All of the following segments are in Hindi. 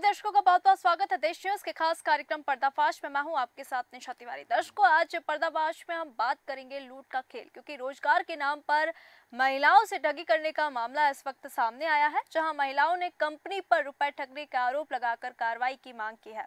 दर्शकों का बहुत बहुत स्वागत है देश न्यूज के खास कार्यक्रम पर्दाफाश में। मैं हूं आपके साथ निशा तिवारी। दर्शकों, आज पर्दाफाश में हम बात करेंगे लूट का खेल, क्योंकि रोजगार के नाम पर महिलाओं से ठगी करने का मामला इस वक्त सामने आया है, जहां महिलाओं ने कंपनी पर रुपए ठगने का आरोप लगाकर कार्रवाई की मांग की है।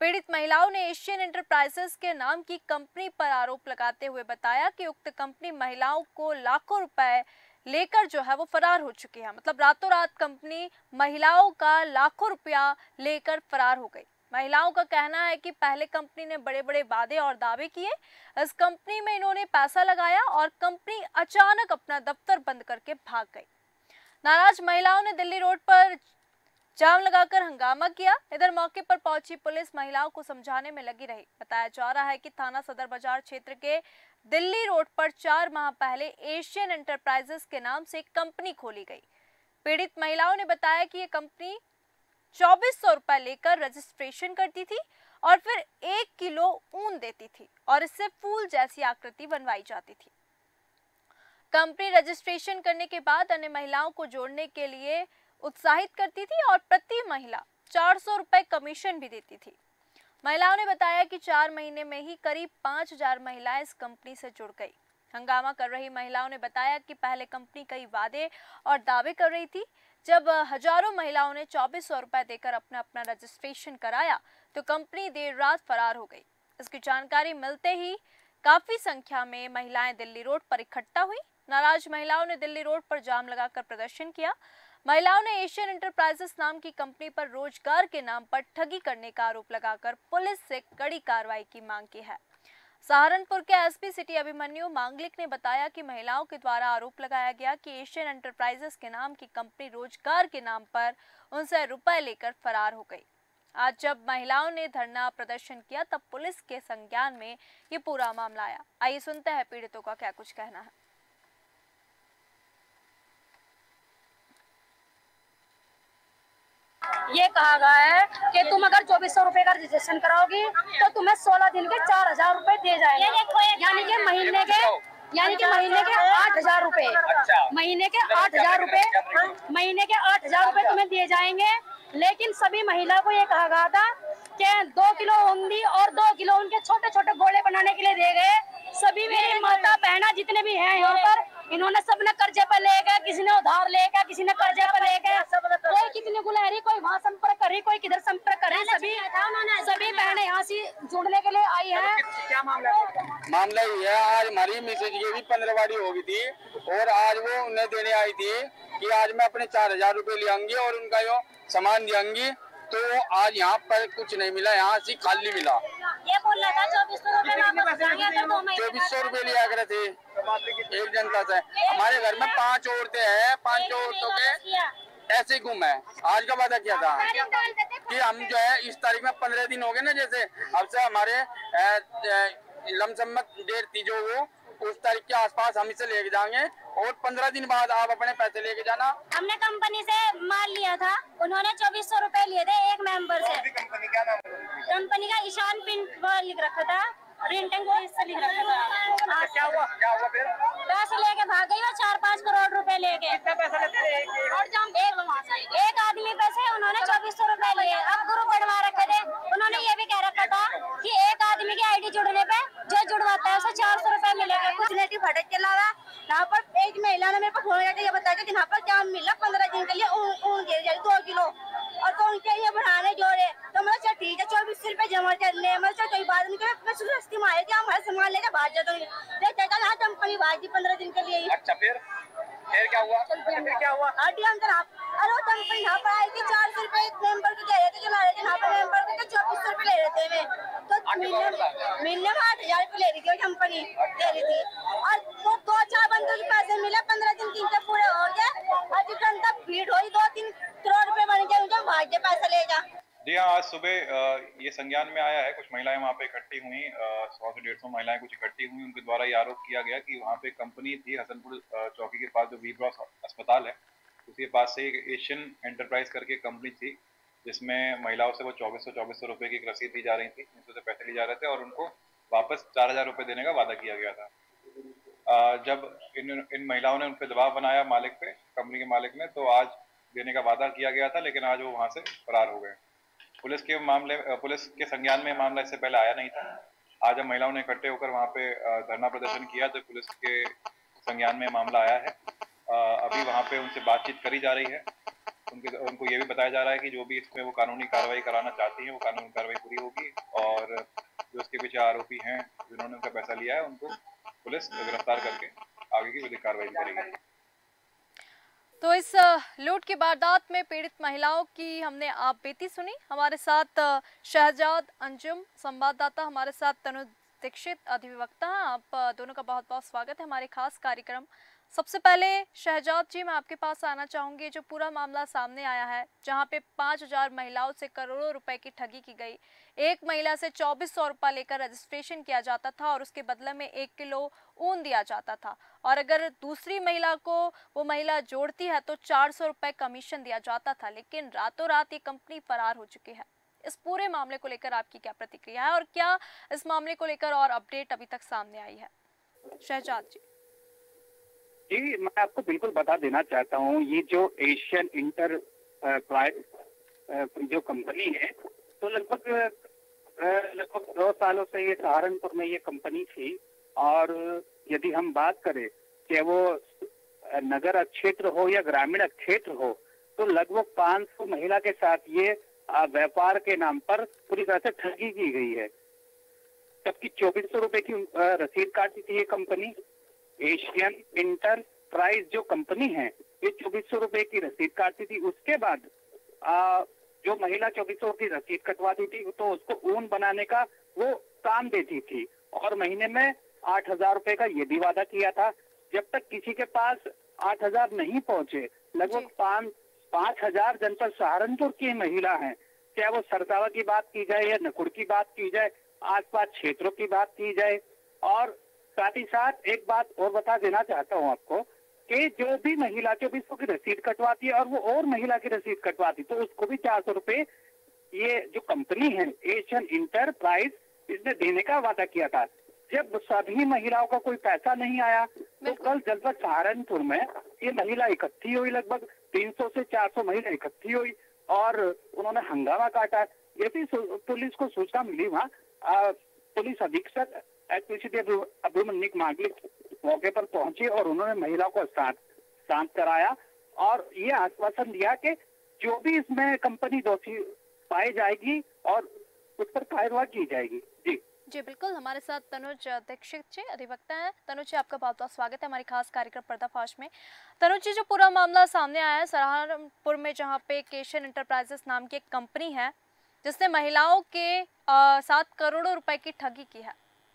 पीड़ित महिलाओं ने एशियन एंटरप्राइजेस के नाम की कंपनी पर आरोप लगाते हुए बताया कि उक्त कंपनी महिलाओं को लाखों रुपए लेकर जो है वो फरार हो चुकी है। मतलब रातों रात कंपनी महिलाओं का लाखों रुपया लेकर फरार हो गई। महिलाओं का कहना है कि पहले कंपनी ने बड़े बड़े वादे और दावे किए, इस कंपनी में इन्होंने पैसा लगाया और कंपनी अचानक अपना दफ्तर बंद करके भाग गई। नाराज महिलाओं ने दिल्ली रोड पर जाम लगाकर हंगामा किया। इधर मौके पर पहुंची पुलिस महिलाओं को समझाने में लगी रही। बताया जा रहा है कि थाना सदर बाजार क्षेत्र के दिल्ली रोड पर 4 माह पहले एशियन एंटरप्राइजेस के नाम से कंपनी खोली गई। पीड़ित महिलाओं ने बताया कि ये कंपनी 2400 रुपए लेकर रजिस्ट्रेशन करती थी और फिर 1 किलो ऊन देती थी और इससे फूल जैसी आकृति बनवाई जाती थी। कंपनी रजिस्ट्रेशन करने के बाद अन्य महिलाओं को जोड़ने के लिए उत्साहित करती थी और प्रति महिला 400 रुपए कमीशन भी देती थी। महिलाओं ने बताया कि 4 महीने में ही करीब 5000 महिलाएं इस कंपनी से जुड़ गई। हंगामा कर रही महिलाओं ने बताया कि पहले कंपनी कई वादे और दावे कर रही थी। जब हजारों महिलाओं ने 2400 रुपए देकर अपना अपना रजिस्ट्रेशन कराया तो कंपनी देर रात फरार हो गई। इसकी जानकारी मिलते ही काफी संख्या में महिलाएं दिल्ली रोड पर इकट्ठा हुई। नाराज महिलाओं ने दिल्ली रोड पर जाम लगाकर प्रदर्शन किया। महिलाओं ने एशियन एंटरप्राइजेस नाम की कंपनी पर रोजगार के नाम पर ठगी करने का आरोप लगाकर पुलिस से कड़ी कार्रवाई की मांग की है। सहारनपुर के एसपी सिटी अभिमन्यु मांगलिक ने बताया कि महिलाओं के द्वारा आरोप लगाया गया कि एशियन एंटरप्राइजेस के नाम की कंपनी रोजगार के नाम पर उनसे रुपए लेकर फरार हो गई। आज जब महिलाओं ने धरना प्रदर्शन किया तब पुलिस के संज्ञान में ये पूरा मामला आया। आइए सुनते हैं पीड़ितों का क्या कुछ कहना है। ये कहा गया है कि तुम अगर 2400 रुपए का रजिस्ट्रेशन कराओगी तो तुम्हें 16 दिन के 4000 रुपए दे जाएंगे, यानी कि महीने के 8000 रुपए, महीने के 8000 रुपए, महीने के 8000 रुपए तुम्हें दिए जाएंगे। लेकिन सभी महिला को ये कहा गया था कि 2 किलो ऊन और 2 किलो उनके छोटे छोटे गोले बनाने के लिए दे गए। सभी मेरी माता बहना जितने भी हैं यहाँ पर, इन्होंने सबने कर्जे पर ले गए, किसी ने उधार ले गया, किसी ने कर्जे पर ले गए। कोई कितनी गुलहरी, कोई वहाँ संपर्क कर रही, कोई किधर संपर्क कर रही। सभी बहनें यहाँ से जुड़ने के लिए आई है। क्या मामला ये है, आज हमारी मिसेज की भी 15वाड़ी हो गई थी और आज वो उन्हें देने आई थी कि आज मैं अपने 4000 रुपए ले आऊंगी और उनका यो सामान दियांगी। तो आज यहाँ पर कुछ नहीं मिला, यहाँ से खाली मिला। ये बोल रहा था 2400 रुपए लिया करे थे एक जनता से। हमारे घर में 5 औरतें हैं, 5 औरतों के ऐसे गुम है। आज का वादा किया था कि हम जो है इस तारीख में 15 दिन हो गए ना, जैसे अब से हमारे लमसम्मत डेट थी जो वो उस तारीख के आसपास हम इसे लेके जाएंगे और 15 दिन बाद आप अपने पैसे लेके जाना। हमने कंपनी से माल लिया था, उन्होंने 2400 रुपए लिए थे एक मेंबर से। कंपनी का ईशान प्रिंट लिख रखा था, प्रिंटिंग को इससे लिख रखा था। क्या हुआ फिर? पैसे लेके भाग गई वो 4-5 करोड़ रुपए लेके। कितना पैसा लेते हैं? एक आदमी पैसे उन्होंने 2400 रुपए लिए। अब ग्रुप बढ़वा रखे थे, उन्होंने ये भी कह रखा था कि एक आदमी की आईडी जुड़ने पे जो जुड़वाता है उसे 400 रुपए मिलेगा। कुछ नेटी फटक के अलावा यहाँ पर एक महिला ने मेरे को फोन करके ये बताया कि यहाँ पर क्या मिला 15 दिन के लिए ऊन दे जाए 2 किलो और तो उनके ये बढ़ाने जोड़े। तो मतलब चल ठीक है 2400 रुपए जमा कर ले, मतलब कोई बात नहीं। मैं सुस्ती मारे थे, हमारे सामान लेकर भाग जाता हूँ। कंपनी भाग दी 15 दिन के लिए। अच्छा फिर क्या हुआ? अरे वो कंपनी यहाँ पर आई थी 400 रुपए मेंबर को दे रहे थे, चला रहे थे यहाँ पर मेंबर को 2400 रुपए ले रहे थे वे। तो महीने में 8000 रुपए ले रही थी कंपनी दे रही थी और तो 2-4 बंदों के पैसे मिले। 15 दिन 3 के पूरे हो गए। आज घंटा भीड़ हुई, 2-3 करोड़ रुपए बन गए, मुझे भाग के पैसा ले जा। जी हाँ, आज सुबह ये संज्ञान में आया है। कुछ महिलाएं वहाँ पे इकट्ठी हुई, 100 से 150 महिलाएं कुछ इकट्ठी हुई। उनके द्वारा ये आरोप किया गया कि वहाँ पे कंपनी थी हसनपुर चौकी के पास, जो वी ब्लॉक अस्पताल है उसके पास से एक एशियन एंटरप्राइज करके कंपनी थी, जिसमें महिलाओं से वो 2400 रुपए की एक रसीद दी जा रही थी, जिनसे पैसे लिए जा रहे थे और उनको वापस 4000 रुपए देने का वादा किया गया था। जब इन महिलाओं ने उन पर दबाव बनाया मालिक पे, कंपनी के मालिक ने, तो आज देने का वादा किया गया था, लेकिन आज वो वहाँ से फरार हो गए। पुलिस के संज्ञान में मामला इससे पहले आया नहीं था। आज जब महिलाओं ने इकट्ठे होकर वहाँ पे धरना प्रदर्शन किया तो पुलिस के संज्ञान में मामला आया है। अभी वहाँ पे उनसे बातचीत करी जा रही है। उनको ये भी बताया जा रहा है कि जो भी इसमें वो कानूनी कार्रवाई कराना चाहती हैं वो कानूनी कार्रवाई पूरी होगी और जो इसके पीछे आरोपी हैं जिन्होंने उनका पैसा लिया है उनको पुलिस गिरफ्तार करके आगे की विधिक कार्रवाई करेगी। तो इस लूट की वारदात में पीड़ित महिलाओं की हमने आप बीती सुनी। हमारे साथ शहजाद अंजुम संवाददाता, हमारे साथ तनु दीक्षित अधिवक्ता। आप दोनों का बहुत बहुत स्वागत है हमारे खास कार्यक्रम। सबसे पहले शहजाद जी, मैं आपके पास आना चाहूंगी। जो पूरा मामला सामने आया है जहां पे 5000 महिलाओं से करोड़ों रुपए की ठगी की गई, एक महिला से 2400 रुपया लेकर रजिस्ट्रेशन किया जाता था और उसके बदले में 1 किलो ऊन दिया जाता था, और अगर दूसरी महिला को वो महिला जोड़ती है तो 400 रुपए कमीशन दिया जाता था। लेकिन रातों रात ये कंपनी फरार हो चुकी है। इस पूरे मामले को लेकर आपकी क्या प्रतिक्रिया है और क्या इस मामले को लेकर और अपडेट अभी तक सामने आई है? शहजाद जी। जी, मैं आपको बिल्कुल बता देना चाहता हूँ, ये जो एशियन इंटरप्राइज जो कंपनी है, तो लगभग 2 सालों से ये सहारनपुर में ये कंपनी थी। और यदि हम बात करें कि वो नगर क्षेत्र हो या ग्रामीण क्षेत्र हो, तो लगभग 500 महिला के साथ ये व्यापार के नाम पर पूरी तरह से ठगी की गई है। जबकि 2400 रुपए की रसीद काटती थी ये कंपनी। एशियन इंटरप्राइज जो कंपनी है, ये 2400 रुपए की रसीद काटती थी। उसके बाद जो महिला 2400 की रसीद कटवाती थी तो उसको ऊन बनाने का वो काम देती थी और महीने में 8000 रुपए का ये भी वादा किया था। जब तक किसी के पास 8000 नहीं पहुंचे, लगभग 5000 जनपद सहारनपुर की महिला हैं, चाहे वो सरसावा की बात की जाए या नकुड़ की बात की जाए, आसपास क्षेत्रों की बात की जाए। और साथ ही साथ एक बात और बता देना चाहता हूँ आपको कि जो भी महिला 2400 की रसीद कटवाती है और वो और महिला की रसीद कटवाती तो उसको भी 400 रुपए ये जो कंपनी है एशियन इंटरप्राइज, इसने देने का वादा किया था। जब सभी महिलाओं का कोई पैसा नहीं आया तो कल जनपद सहारनपुर में ये महिला इकट्ठी हुई, लगभग 300 से 400 महिला इकट्ठी हुई और उन्होंने हंगामा काटा। जैसे पुलिस को सूचना मिली, वहाँ पुलिस अधीक्षक अभिमन्यु मांगलिक मौके पर पहुंचे और उन्होंने महिलाओं को शांत कराया और ये आश्वासन दिया कि जो भी इसमें कंपनी दोषी पाई जाएगी और उस पर कार्रवाई की जाएगी। जी बिल्कुल, हमारे साथ तनुज दीक्षित जी अधिवक्ता हैं। तनुज जी, आपका बहुत बहुत स्वागत है हमारे खास कार्यक्रम पर्दाफाश में। तनुज जी, जो पूरा मामला सामने आया है सहारनपुर में, जहां पे एशियन इंटरप्राइजेस नाम की एक कंपनी है जिसने महिलाओं के 7 करोड़ रुपए की ठगी की है,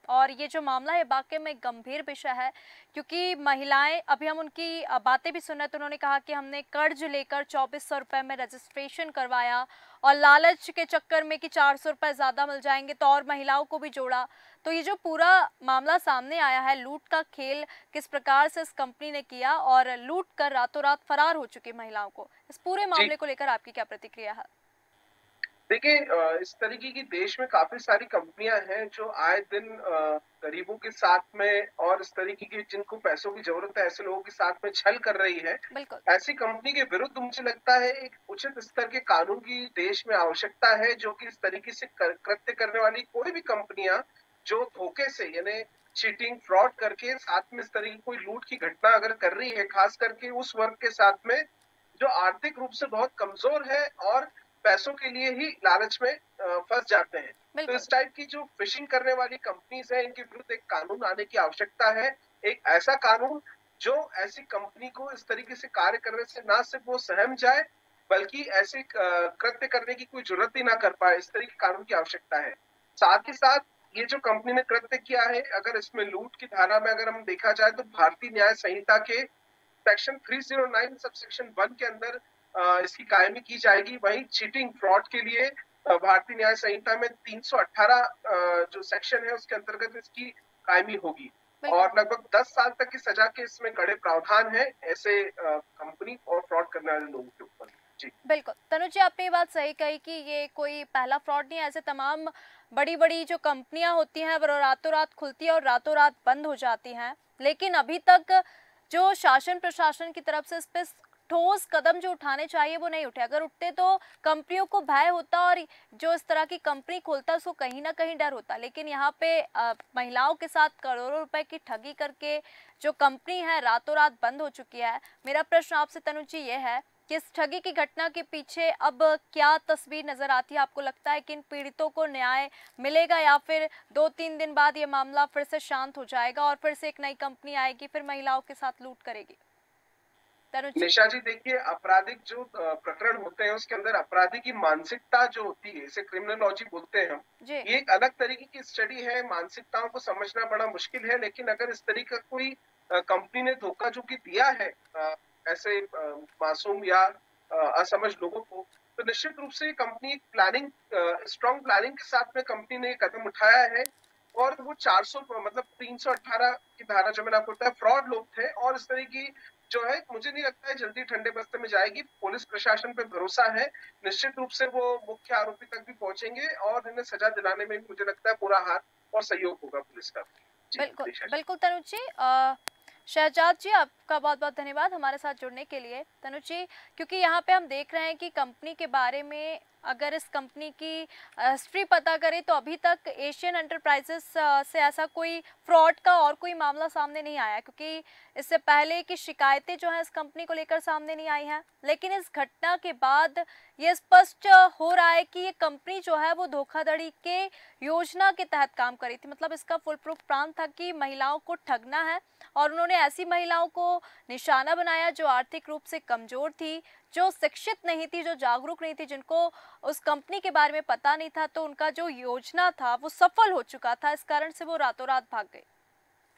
और ये जो मामला है वाकई में गंभीर विषय है क्योंकि महिलाएं, अभी हम उनकी बातें भी सुन रहे तो उन्होंने कहा कि हमने कर्ज लेकर 2400 रुपये में रजिस्ट्रेशन करवाया और लालच के चक्कर में कि 400 रुपये ज़्यादा मिल जाएंगे तो और महिलाओं को भी जोड़ा। तो ये जो पूरा मामला सामने आया है, लूट का खेल किस प्रकार से इस कंपनी ने किया और लूट कर रातों रात फरार हो चुकी महिलाओं को, इस पूरे मामले को लेकर आपकी क्या प्रतिक्रिया है? देखिए, इस तरीके की देश में काफी सारी कंपनियां हैं जो आए दिन गरीबों के साथ में और इस तरीके की जिनको पैसों की जरूरत है ऐसे लोगों के साथ में छल कर रही है। ऐसी कंपनी के विरुद्ध मुझे लगता है एक उचित स्तर के कानून की देश में आवश्यकता है, जो कि इस तरीके से कृत्य करने वाली कोई भी कंपनियां जो धोखे से यानी चीटिंग फ्रॉड करके साथ में इस तरीके की कोई लूट की घटना अगर कर रही है, खास करके उस वर्ग के साथ में जो आर्थिक रूप से बहुत कमजोर है और पैसों के लिए ही लालच में फंस जाते हैं। तो इस टाइप की जो फिशिंग करने वाली कंपनीज है, इनके विरुद्ध एक कानून आने की आवश्यकता है। एक ऐसा कानून जो ऐसी कंपनी को इस तरीके से कार्य करने से ना सिर्फ वो सहम जाए बल्कि ऐसे कृत्य करने की कोई जरूरत ही ना कर पाए, इस तरीके कानून की आवश्यकता है। साथ ही साथ ये जो कंपनी ने कृत्य किया है, अगर इसमें लूट की धारा में अगर हम देखा जाए तो भारतीय न्याय संहिता के सेक्शन 309 सबसेक्शन 1 के अंदर इसकी कायमी की जाएगी। वहीं चीटिंग फ्रॉड के लिए भारतीय न्याय संहिता में 318 जो सेक्शन है उसके अंतर्गत इसकी कायमी होगी और लगभग 10 साल तक की सजा के इसमें कड़े प्रावधान है ऐसे कंपनी और फ्रॉड करने वाले लोगों के ऊपर। जी बिल्कुल, तनुज जी, आपने ये बात सही कही कि ये कोई पहला फ्रॉड नहीं है। ऐसे तमाम बड़ी बड़ी जो कंपनियां होती हैं वो रातों रात खुलती है और रातों रात बंद हो जाती हैं, लेकिन अभी तक जो शासन प्रशासन की तरफ से इस पर ठोस कदम जो उठाने चाहिए वो नहीं उठे। अगर उठते तो कंपनियों को भय होता और जो इस तरह की कंपनी खोलता उसको कहीं ना कहीं डर होता। लेकिन यहाँ पे महिलाओं के साथ करोड़ों रुपए की ठगी करके जो कंपनी है रातों रात बंद हो चुकी है। मेरा प्रश्न आपसे तनुज जी ये है कि इस ठगी की घटना के पीछे अब क्या तस्वीर नजर आती है? आपको लगता है कि इन पीड़ितों को न्याय मिलेगा या फिर 2-3 दिन बाद ये मामला फिर से शांत हो जाएगा और फिर से एक नई कंपनी आएगी फिर महिलाओं के साथ लूट करेगी? निशा जी देखिए, आपराधिक जो प्रकरण होते हैं उसके अंदर अपराधी की मानसिकता जो होती है, इसे क्रिमिनोलॉजी बोलते हैं हम, ये एक अलग तरीके की स्टडी है। मानसिकताओं को समझना बड़ा मुश्किल है, लेकिन अगर इस तरीके का कोई कंपनी ने धोखा जो कि दिया है ऐसे मासूम या असमझ लोगों को, तो निश्चित रूप से कंपनी प्लानिंग, स्ट्रॉन्ग प्लानिंग के साथ में कंपनी ने कदम उठाया है। और वो 400 मतलब 318 की धारा जो मैंने आपको बताया, फ्रॉड लोग थे और इस तरह की जो है, मुझे नहीं लगता है जल्दी ठंडे बस्ते में जाएगी। पुलिस प्रशासन पे भरोसा है, निश्चित रूप से वो मुख्य आरोपी तक भी पहुंचेंगे और इन्हें सजा दिलाने में भी मुझे लगता है पूरा हाथ और सहयोग होगा पुलिस का। बिल्कुल बिल्कुल तनुज जी। शहजाद जी आपका बहुत बहुत धन्यवाद हमारे साथ जुड़ने के लिए। तनुज जी, क्योंकि यहाँ पे हम देख रहे हैं कि कंपनी के बारे में अगर इस कंपनी की हिस्ट्री पता करें तो अभी तक एशियन एंटरप्राइजेस से ऐसा कोई फ्रॉड का और कोई मामला सामने नहीं आया, क्योंकि इससे पहले की शिकायतें जो हैं इस कंपनी को लेकर सामने नहीं आई हैं। लेकिन इस घटना के बाद ये स्पष्ट हो रहा है कि ये कंपनी जो है वो धोखाधड़ी के योजना के तहत काम करी थी। मतलब इसका फुल प्रूफ प्लान था कि महिलाओं को ठगना है और उन्होंने ऐसी महिलाओं को निशाना बनाया जो आर्थिक रूप से कमजोर थी, जो शिक्षित नहीं थी, जो जागरूक नहीं थी, जिनको उस कंपनी के बारे में पता नहीं था। तो उनका जो योजना था वो सफल हो चुका था, इस कारण से वो रातों रात भाग गए।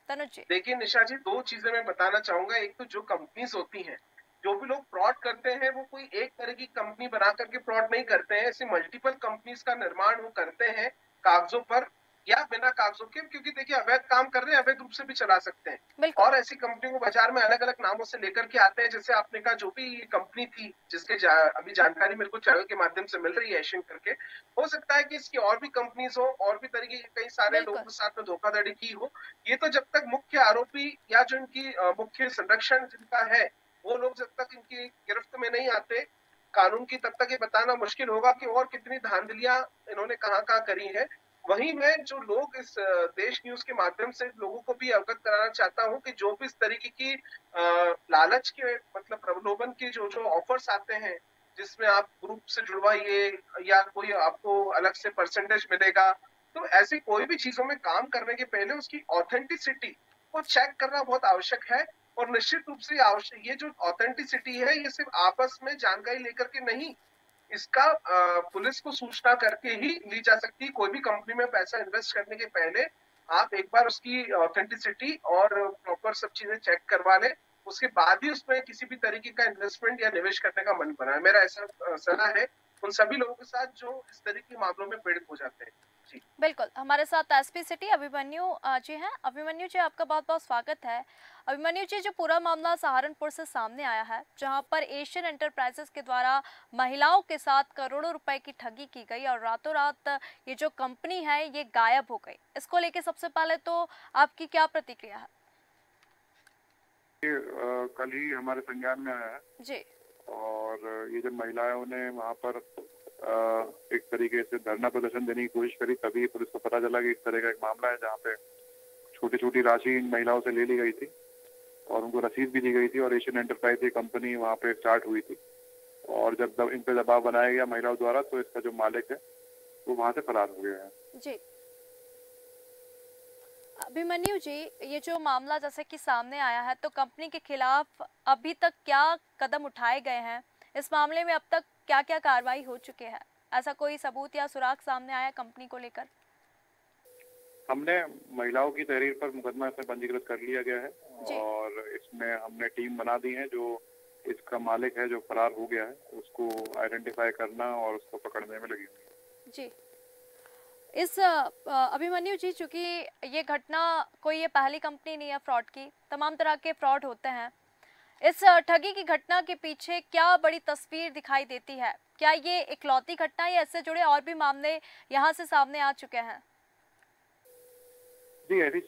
तनुज जी देखिए निशा जी, दो चीजें मैं बताना चाहूंगा। एक तो जो कंपनीज होती हैं, जो भी लोग फ्रॉड करते हैं वो कोई एक तरह की कंपनी बना करके फ्रॉड नहीं करते हैं। ऐसी मल्टीपल कंपनीज का निर्माण वो करते हैं, कागजों पर या बिना कागजों के, क्योंकि देखिए अवैध काम कर रहे हैं, अवैध रूप से भी चला सकते हैं। और ऐसी कंपनियों को बाजार में अलग अलग नामों से लेकर के आते हैं। जैसे आपने कहा जो भी ये कंपनी थी जिसके अभी जानकारी मेरे को चैनल के माध्यम से मिल रही है एशियन करके, हो सकता है कि इसकी और भी कंपनीज हो और भी तरीके के कई सारे लोगों के साथ में धोखाधड़ी की हो। ये तो जब तक मुख्य आरोपी या जो इनकी मुख्य संरक्षण जिनका है वो लोग जब तक इनकी गिरफ्त में नहीं आते कानून की, तब तक ये बताना मुश्किल होगा कि और कितनी धांधलियां इन्होंने कहाँ कहाँ करी है। वहीं मैं जो लोग इस देश न्यूज के माध्यम से लोगों को भी अवगत कराना चाहता हूं कि जो भी इस तरीके की लालच के मतलब प्रलोभन के जो ऑफर्स आते हैं, जिसमें आप ग्रुप से जुड़वाइए या कोई आपको अलग से परसेंटेज मिलेगा, तो ऐसी कोई भी चीजों में काम करने के पहले उसकी ऑथेंटिसिटी को चेक करना बहुत आवश्यक है। और निश्चित रूप से ये जो ऑथेंटिसिटी है ये सिर्फ आपस में जानकारी लेकर के नहीं, इसका पुलिस को सूचना करके ही ली जा सकती है। कोई भी कंपनी में पैसा इन्वेस्ट करने के पहले आप एक बार उसकी ऑथेंटिसिटी और प्रॉपर सब चीजें चेक करवा लें, उसके बाद ही उसमें किसी भी तरीके का इन्वेस्टमेंट या निवेश करने का मन बनाए। मेरा ऐसा सलाह है उन सभी लोगों के साथ जो इस तरह के मामलों में पीड़ित हो जाते हैं। जी बिल्कुल, हमारे साथ एसपी सिटी अभिमन्यु जी हैं। अभिमन्यु जी आपका बहुत बहुत स्वागत है। अभिमन्यु जी, जो पूरा मामला सहारनपुर से सामने आया है जहां पर एशियन एंटरप्राइजेस के द्वारा महिलाओं के साथ करोड़ों रुपए की ठगी की गई और रातों रात ये जो कंपनी है ये गायब हो गई, इसको लेके सबसे पहले तो आपकी क्या प्रतिक्रिया है? कल ही हमारे संज्ञान में आया है जी, और ये जब महिलाओं ने वहाँ पर एक तरीके से धरना प्रदर्शन देने की कोशिश करी, तभी पुलिस को पता चला कि इस तरह का एक मामला है जहाँ पे छोटी छोटी राशि इन महिलाओं से ले ली गई थी और उनको रसीद भी दी गई थी और एशियन एंटरप्राइज की कंपनी वहाँ पे स्टार्ट हुई थी। और जब इन पे दबाव बनाया गया महिलाओं द्वारा तो इसका जो मालिक है वो वहाँ से फरार हो गया है। जी अभिमन्यु जी, ये जो मामला जैसे कि सामने आया है तो कंपनी के खिलाफ अभी तक क्या कदम उठाए गए हैं? इस मामले में अब तक क्या क्या कार्रवाई हो चुके हैं? ऐसा कोई सबूत या सुराग सामने आया कंपनी को लेकर? हमने महिलाओं की तहरीर पर मुकदमा इसमें पंजीकृत कर लिया गया है और इसमें हमने टीम बना दी है। जो इसका मालिक है जो फरार हो गया है उसको आइडेंटिफाई करना और उसको पकड़ने में लगी हुई है। जी, इस अभिमन्यु जी, चूंकि ये घटना कोई ये पहली कंपनी नहीं है फ्रॉड की, तमाम तरह के फ्रॉड होते हैं, इस ठगी की घटना के पीछे क्या बड़ी तस्वीर दिखाई देती है? क्या ये इकलौती घटना या इससे जुड़े और भी मामले यहाँ से सामने आ चुके हैं? जी, ऐसी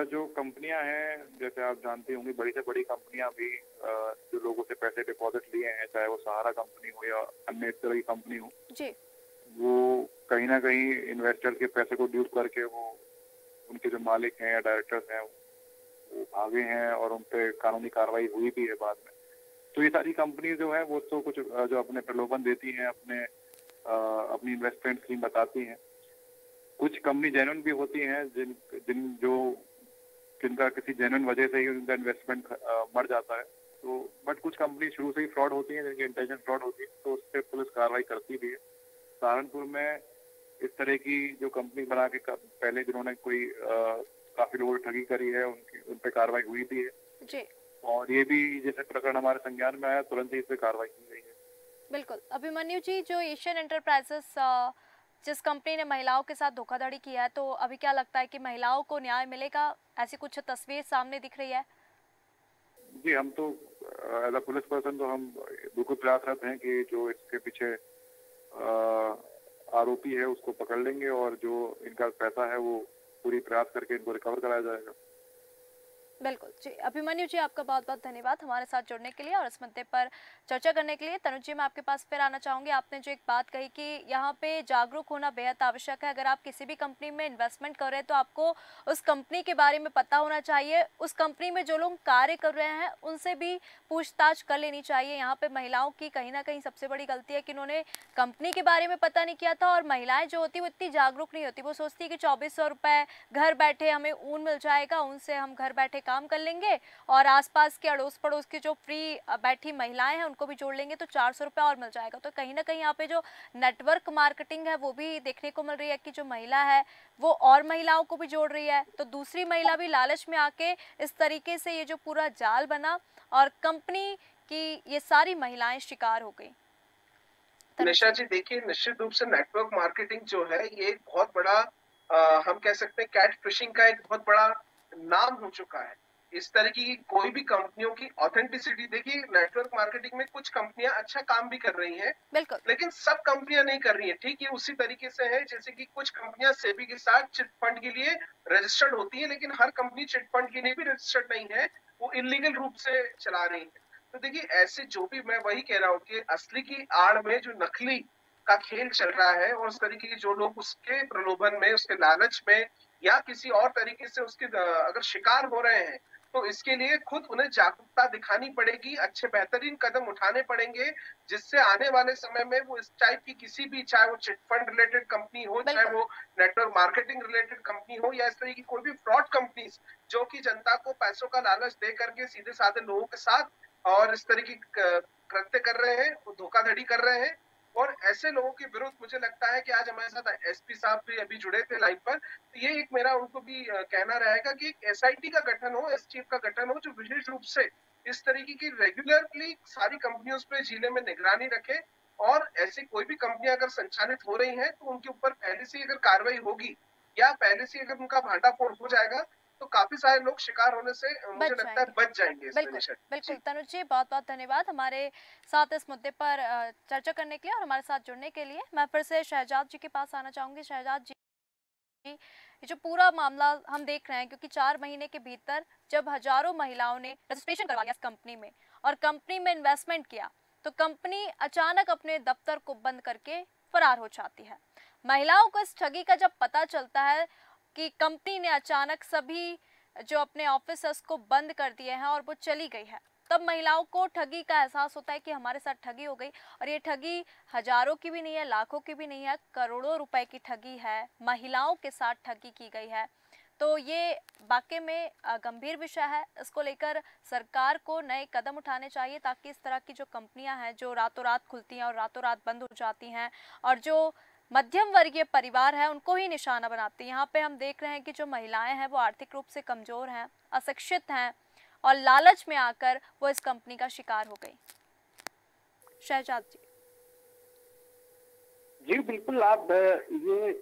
जो कंपनियां हैं, जैसे आप जानते होंगे, बड़ी से बड़ी कंपनियां भी जो लोगों से पैसे डिपॉजिट लिए हैं, चाहे वो सहारा कंपनी हो या अन्य इस तरह की कंपनी हो जी, वो कहीं ना कहीं इन्वेस्टर के पैसे को ड्यूप करके वो उनके जो मालिक हैं या डायरेक्टर्स हैं वो भागे हैं और उन पे कानूनी कार्रवाई हुई भी है बाद में। तो ये सारी कंपनी जो है वो तो कुछ जो अपने प्रलोभन देती हैं, अपनी इन्वेस्टमेंट स्कीम बताती हैं। कुछ कंपनी जेन्युइन भी होती हैं जिनका किसी जेन्युइन वजह से ही उनका इन्वेस्टमेंट मर जाता है। तो बट कुछ कंपनी शुरू से ही फ्रॉड होती हैं, जिनकी इंटेंशन फ्रॉड होती है, तो उस पर पुलिस कार्रवाई करती भी है। सहारनपुर में इस तरह की जो कंपनी बना के पहले जिन्होंने कोई काफी लोगों की ठगी करी है उन पे कार्रवाई हुई भी है जी। और ये भी जैसे प्रकरण हमारे संज्ञान में आया तुरंत ही इस पे कार्रवाई की गई है। बिल्कुल। अभिमन्यु जी, जो एशियन एंटरप्राइजेस जिस कंपनी ने महिलाओं के साथ धोखाधड़ी किया है, तो अभी क्या लगता है कि महिलाओं को न्याय मिलेगा? ऐसी कुछ तस्वीर सामने दिख रही है? जी, हम तो एज अ पुलिस पर्सन तो हम बिल्कुल प्रयासरत हैं कि जो इसके पीछे आरोपी है उसको पकड़ लेंगे और जो इनका पैसा है वो पूरी प्रयास करके इनको रिकवर कराया जाएगा। बिल्कुल जी। अभिमन्यु जी, आपका बहुत बहुत धन्यवाद हमारे साथ जुड़ने के लिए और इस मुद्दे पर चर्चा करने के लिए। तनुज जी, मैं आपके पास फिर आना चाहूँगी। आपने जो एक बात कही कि यहाँ पे जागरूक होना बेहद आवश्यक है। अगर आप किसी भी कंपनी में इन्वेस्टमेंट कर रहे हैं तो आपको उस कंपनी के बारे में पता होना चाहिए। उस कंपनी में जो लोग कार्य कर रहे हैं उनसे भी पूछताछ कर लेनी चाहिए। यहाँ पे महिलाओं की कहीं ना कहीं सबसे बड़ी गलती है कि उन्होंने कंपनी के बारे में पता नहीं किया था। और महिलाएं जो होती वो इतनी जागरूक नहीं होती, वो सोचती है कि 2400 रुपये घर बैठे हमें ऊन मिल जाएगा, उनसे हम घर बैठे काम कर लेंगे और आसपास के अड़ोस पड़ोस की जो फ्री बैठी महिलाएं हैं उनको भी जोड़ लेंगे तो 400 रुपये और मिल जाएगा। तो कहीं ना कहीं यहाँ पे जो नेटवर्क मार्केटिंग है वो भी देखने को मिल रही है कि जो महिला है वो और महिलाओं को भी जोड़ रही है, तो दूसरी महिला भी लालच में आके इस तरीके से ये जो पूरा जाल बना और कंपनी की ये सारी महिलाएं शिकार हो गई। निशा जी, देखिए, निश्चित रूप से नेटवर्क मार्केटिंग जो है ये एक बहुत बड़ा हम कह सकते हैं कैट फिशिंग का एक बहुत बड़ा नाम हो चुका है। इस तरह की कोई भी कंपनियों की ऑथेंटिसिटी, देखिए, नेटवर्क मार्केटिंग में कुछ कंपनियां अच्छा काम भी कर रही हैं, बिल्कुल, लेकिन सब कंपनियां नहीं कर रही हैं। ठीक है, उसी तरीके से है जैसे कि कुछ कंपनियां सेबी के साथ चिट फंड के लिए रजिस्टर्ड होती है, लेकिन हर कंपनी चिट फंड के लिए भी रजिस्टर्ड नहीं है, वो इलीगल रूप से चला रही है। तो देखिए, ऐसे जो भी, मैं वही कह रहा हूँ कि असली की आड़ में जो नकली का खेल चल रहा है और उस तरीके के जो लोग उसके प्रलोभन में, उसके लालच में या किसी और तरीके से उसके अगर शिकार हो रहे हैं, तो इसके लिए खुद उन्हें जागरूकता दिखानी पड़ेगी, अच्छे बेहतरीन कदम उठाने पड़ेंगे, जिससे आने वाले समय में वो इस टाइप की किसी भी, चाहे वो चिट फंड रिलेटेड कंपनी हो, चाहे वो नेटवर्क मार्केटिंग रिलेटेड कंपनी हो या इस तरह की कोई भी फ्रॉड कंपनी जो कि जनता को पैसों का लालच दे करके सीधे साधे लोगों के साथ और इस तरह की कृत्य कर रहे हैं, वो धोखाधड़ी कर रहे हैं। और ऐसे लोगों के विरुद्ध मुझे लगता है कि आज हमारे साथ एसपी साहब भी अभी जुड़े थे लाइन पर, तो ये एक मेरा उनको भी कहना रहेगा कि एक एसआईटी का गठन हो, एसटीएफ का गठन हो, जो विशेष रूप से इस तरीके की रेगुलरली सारी कंपनियों पे जिले में निगरानी रखे और ऐसी कोई भी कंपनियां अगर संचालित हो रही हैं तो उनके ऊपर पहले से अगर कार्रवाई होगी या पहले से अगर उनका भांडाफोड़ हो जाएगा तो काफी सारे लोग शिकार होने से मुझे लगता है बच जाएंगे। बिल्कुल बिल्कुल। तनुज जी, बहुत बहुत धन्यवाद हमारे साथ इस मुद्दे पर चर्चा करने के लिए और हमारे साथ जुड़ने के लिए। मैं फिर से शहजाद जी के पास आना चाहूंगी। शहजाद जी, ये जो पूरा मामला हम देख रहे हैं, क्योंकि 4 महीने के भीतर जब हजारों महिलाओं ने रजिस्ट्रेशन करवा लिया इस कंपनी में और कंपनी में इन्वेस्टमेंट किया, तो कंपनी अचानक अपने दफ्तर को बंद करके फरार हो जाती है। महिलाओं को इस ठगी का जब पता चलता है कि कंपनी ने अचानक सभी जो अपने ऑफिसर्स को बंद कर दिए हैं और वो चली गई है, तब महिलाओं को ठगी का एहसास होता है कि हमारे साथ ठगी हो गई। और ये ठगी हजारों की भी नहीं है, लाखों की भी नहीं है, करोड़ों रुपए की ठगी है, महिलाओं के साथ ठगी की गई है। तो ये वाकई में गंभीर विषय है। इसको लेकर सरकार को नए कदम उठाने चाहिए ताकि इस तरह की जो कंपनियां हैं जो रातों रात खुलती हैं और रातों रात बंद हो जाती हैं और जो मध्यम वर्गीय परिवार है उनको ही निशाना बनाती है। यहाँ पे हम देख रहे हैं कि जो महिलाएं हैं वो आर्थिक रूप से कमजोर हैं, अशिक्षित हैं और लालच में आकर वो इस कंपनी का शिकार हो गई। शहजाद जी। जी बिल्कुल, आप ये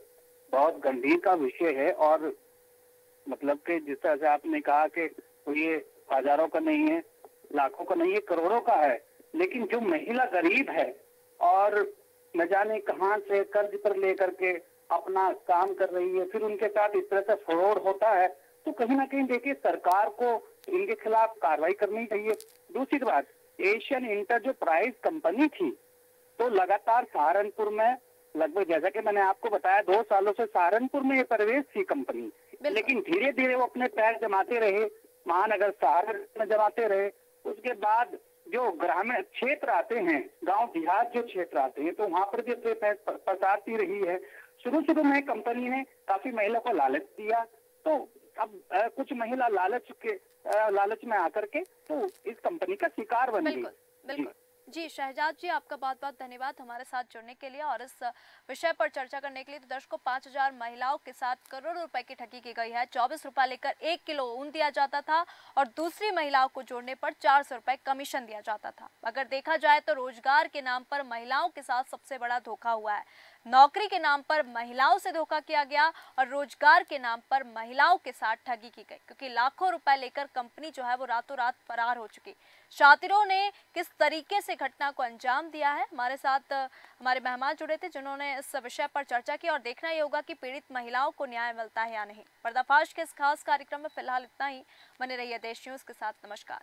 बहुत गंभीर का विषय है और मतलब कि जिस तरह से आपने कहा कि ये हजारों का नहीं है, लाखों का नहीं है, करोड़ों का है, लेकिन जो महिला गरीब है और न जाने कहां से कर्ज पर लेकर के अपना काम कर रही है, फिर उनके साथ इस तरह से फ्रॉड होता है, तो कहीं ना कहीं देखिए सरकार को इनके खिलाफ कार्रवाई करनी चाहिए। दूसरी बात, एशियन इंटरप्राइज कंपनी थी, तो लगातार सहारनपुर में लगभग, जैसा कि मैंने आपको बताया, 2 सालों से सहारनपुर में ये प्रवेश थी कंपनी, लेकिन धीरे धीरे वो अपने पैर जमाते रहे, महानगर सहारनपुर में जमाते रहे। उसके बाद जो ग्रामीण क्षेत्र आते हैं, गांव देहात जो क्षेत्र आते हैं, तो वहां पर भी पसारती रही है। शुरू में कंपनी ने काफी महिला को लालच दिया, तो अब कुछ महिला लालच में आकर के तो इस कंपनी का शिकार बन गई। बिल्कुल जी शहजाद जी, आपका बहुत बहुत धन्यवाद हमारे साथ जुड़ने के लिए और इस विषय पर चर्चा करने के लिए। तो दर्शकों, 5000 महिलाओं के साथ करोड़ों रुपए की ठगी की गई है। 24 रुपए लेकर 1 किलो ऊन दिया जाता था और दूसरी महिलाओं को जोड़ने पर 400 रुपए कमीशन दिया जाता था। अगर देखा जाए तो रोजगार के नाम पर महिलाओं के साथ सबसे बड़ा धोखा हुआ है। नौकरी के नाम पर महिलाओं से धोखा किया गया और रोजगार के नाम पर महिलाओं के साथ ठगी की गई, क्योंकि लाखों रुपए लेकर कंपनी जो है वो रातों रात फरार हो चुकी। शातिरों ने किस तरीके से घटना को अंजाम दिया है, हमारे साथ हमारे मेहमान जुड़े थे जिन्होंने इस विषय पर चर्चा की और देखना ये होगा कि पीड़ित महिलाओं को न्याय मिलता है या नहीं। पर्दाफाश के इस खास कार्यक्रम में फिलहाल इतना ही। बने रहिए देश न्यूज के साथ। नमस्कार।